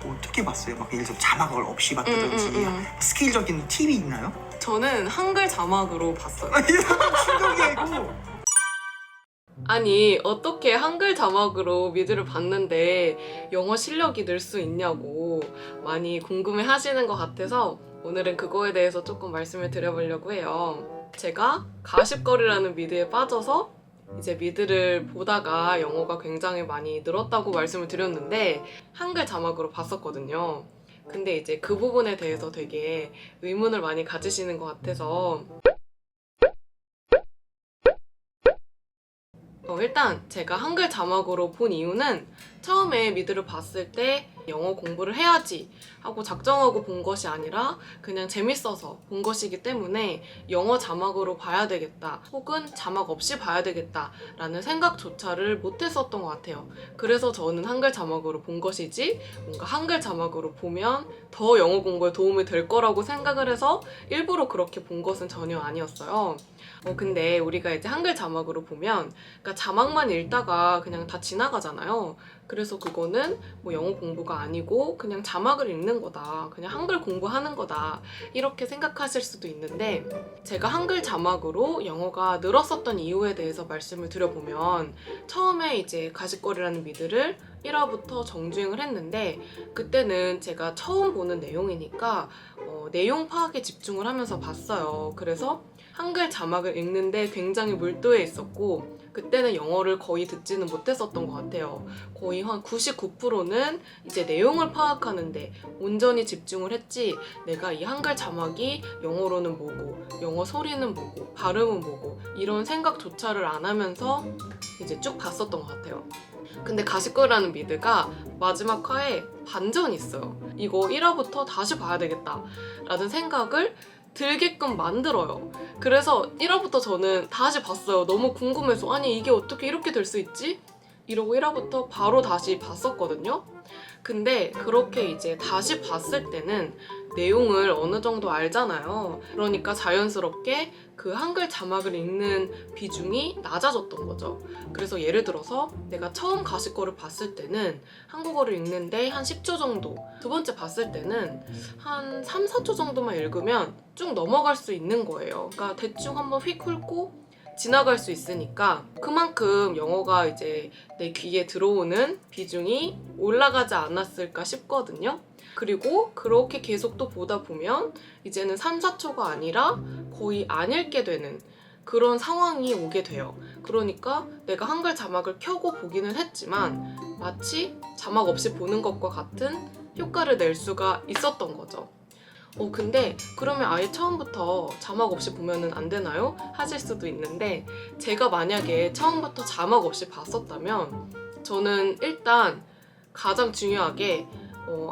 어떻게 봤어요? 막 예를 들어 자막을 없이 봤다든지 스킬적인 팁이 있나요? 저는 한글 자막으로 봤어요. 충격이고. 아니, 어떻게 한글 자막으로 미드를 봤는데 영어 실력이 늘 수 있냐고 많이 궁금해 하시는 것 같아서 오늘은 그거에 대해서 조금 말씀을 드려보려고 해요. 제가 가십걸이라는 미드에 빠져서 이제 미드를 보다가 영어가 굉장히 많이 늘었다고 말씀을 드렸는데 한글 자막으로 봤었거든요. 근데 이제 그 부분에 대해서 되게 의문을 많이 가지시는 것 같아서 일단 제가 한글 자막으로 본 이유는 처음에 미드를 봤을 때 영어 공부를 해야지 하고 작정하고 본 것이 아니라 그냥 재밌어서 본 것이기 때문에 영어 자막으로 봐야 되겠다 혹은 자막 없이 봐야 되겠다 라는 생각조차를 못했었던 것 같아요. 그래서 저는 한글 자막으로 본 것이지 뭔가 한글 자막으로 보면 더 영어 공부에 도움이 될 거라고 생각을 해서 일부러 그렇게 본 것은 전혀 아니었어요. 근데 우리가 이제 한글 자막으로 보면 그러니까 자막만 읽다가 그냥 다 지나가잖아요. 그래서 그거는 뭐 영어 공부가 아니고 그냥 자막을 읽는 거다. 그냥 한글 공부하는 거다. 이렇게 생각하실 수도 있는데 제가 한글 자막으로 영어가 늘었었던 이유에 대해서 말씀을 드려보면 처음에 이제 가십걸이라는 미드를 1화부터 정주행을 했는데 그때는 제가 처음 보는 내용이니까 내용 파악에 집중을 하면서 봤어요. 그래서 한글 자막을 읽는데 굉장히 몰두해 있었고 그때는 영어를 거의 듣지는 못했었던 것 같아요. 거의 한 99%는 이제 내용을 파악하는데 온전히 집중을 했지 내가 이 한글 자막이 영어로는 뭐고 영어 소리는 뭐고 발음은 뭐고 이런 생각조차를 안 하면서 이제 쭉 봤었던 것 같아요. 근데 가십걸이라는 미드가 마지막 화에 반전이 있어요. 이거 1화부터 다시 봐야 되겠다 라는 생각을 들게끔 만들어요. 그래서 1화부터 저는 다시 봤어요. 너무 궁금해서 아니 이게 어떻게 이렇게 될 수 있지? 이러고 1화부터 바로 다시 봤었거든요. 근데 그렇게 이제 다시 봤을 때는 내용을 어느 정도 알잖아요. 그러니까 자연스럽게 그 한글 자막을 읽는 비중이 낮아졌던 거죠. 그래서 예를 들어서 내가 처음 가십걸을 봤을 때는 한국어를 읽는데 한 10초 정도, 두 번째 봤을 때는 한 3, 4초 정도만 읽으면 쭉 넘어갈 수 있는 거예요. 그러니까 대충 한번 휙 훑고 지나갈 수 있으니까 그만큼 영어가 이제 내 귀에 들어오는 비중이 올라가지 않았을까 싶거든요. 그리고 그렇게 계속 또 보다 보면 이제는 3, 4초가 아니라 거의 안 읽게 되는 그런 상황이 오게 돼요. 그러니까 내가 한글 자막을 켜고 보기는 했지만 마치 자막 없이 보는 것과 같은 효과를 낼 수가 있었던 거죠. 근데 그러면 아예 처음부터 자막 없이 보면은 안 되나요? 하실 수도 있는데 제가 만약에 처음부터 자막 없이 봤었다면 저는 일단 가장 중요하게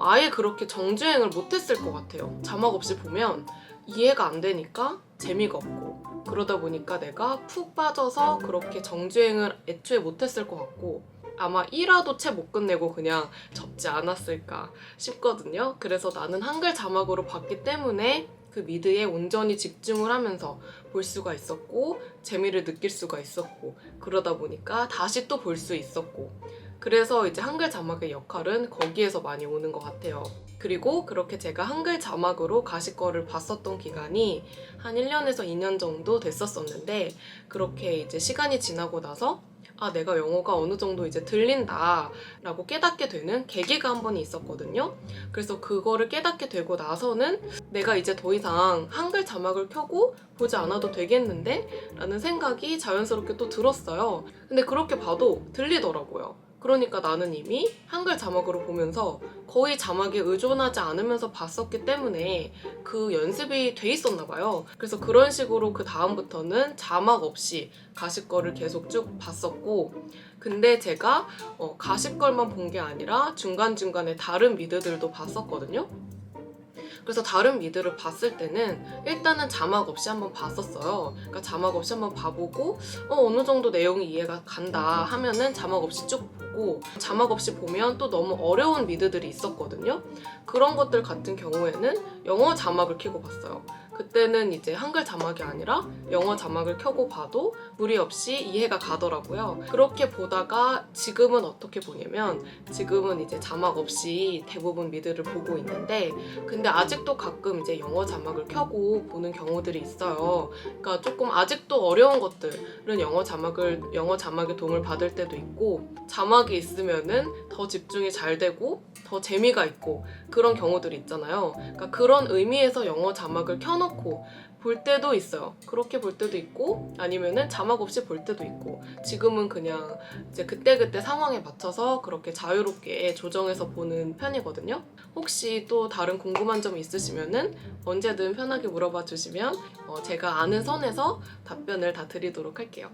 아예 그렇게 정주행을 못했을 것 같아요. 자막 없이 보면 이해가 안 되니까 재미가 없고 그러다 보니까 내가 푹 빠져서 그렇게 정주행을 애초에 못했을 것 같고 아마 1화도 채 못 끝내고 그냥 접지 않았을까 싶거든요. 그래서 나는 한글 자막으로 봤기 때문에 그 미드에 온전히 집중을 하면서 볼 수가 있었고 재미를 느낄 수가 있었고 그러다 보니까 다시 또 볼 수 있었고 그래서 이제 한글 자막의 역할은 거기에서 많이 오는 것 같아요. 그리고 그렇게 제가 한글 자막으로 가십걸을 봤었던 기간이 한 1년에서 2년 정도 됐었었는데 그렇게 이제 시간이 지나고 나서 내가 영어가 어느 정도 이제 들린다 라고 깨닫게 되는 계기가 한 번이 있었거든요. 그래서 그거를 깨닫게 되고 나서는 내가 이제 더 이상 한글 자막을 켜고 보지 않아도 되겠는데? 라는 생각이 자연스럽게 또 들었어요. 근데 그렇게 봐도 들리더라고요. 그러니까 나는 이미 한글 자막으로 보면서 거의 자막에 의존하지 않으면서 봤었기 때문에 그 연습이 돼 있었나 봐요. 그래서 그런 식으로 그 다음부터는 자막 없이 가십걸을 계속 쭉 봤었고 근데 제가 가십걸만 본 게 아니라 중간중간에 다른 미드들도 봤었거든요. 그래서 다른 미드를 봤을 때는 일단은 자막 없이 한번 봤었어요. 그러니까 자막 없이 한번 봐보고 어느 정도 내용이 이해가 간다 하면은 자막 없이 쭉 보고 자막 없이 보면 또 너무 어려운 미드들이 있었거든요. 그런 것들 같은 경우에는 영어 자막을 켜고 봤어요. 그때는 이제 한글 자막이 아니라 영어 자막을 켜고 봐도 무리 없이 이해가 가더라고요. 그렇게 보다가 지금은 어떻게 보냐면 지금은 이제 자막 없이 대부분 미드를 보고 있는데 근데 아직도 가끔 이제 영어 자막을 켜고 보는 경우들이 있어요. 그러니까 조금 아직도 어려운 것들은 영어 자막의 도움을 받을 때도 있고 자막이 있으면은 더 집중이 잘 되고 더 재미가 있고 그런 경우들이 있잖아요. 그러니까 그런 의미에서 영어 자막을 켜놓고 볼 때도 있어요. 그렇게 볼 때도 있고 아니면은 자막 없이 볼 때도 있고 지금은 그냥 이제 그때그때 상황에 맞춰서 그렇게 자유롭게 조정해서 보는 편이거든요. 혹시 또 다른 궁금한 점이 있으시면은 언제든 편하게 물어봐 주시면 제가 아는 선에서 답변을 다 드리도록 할게요.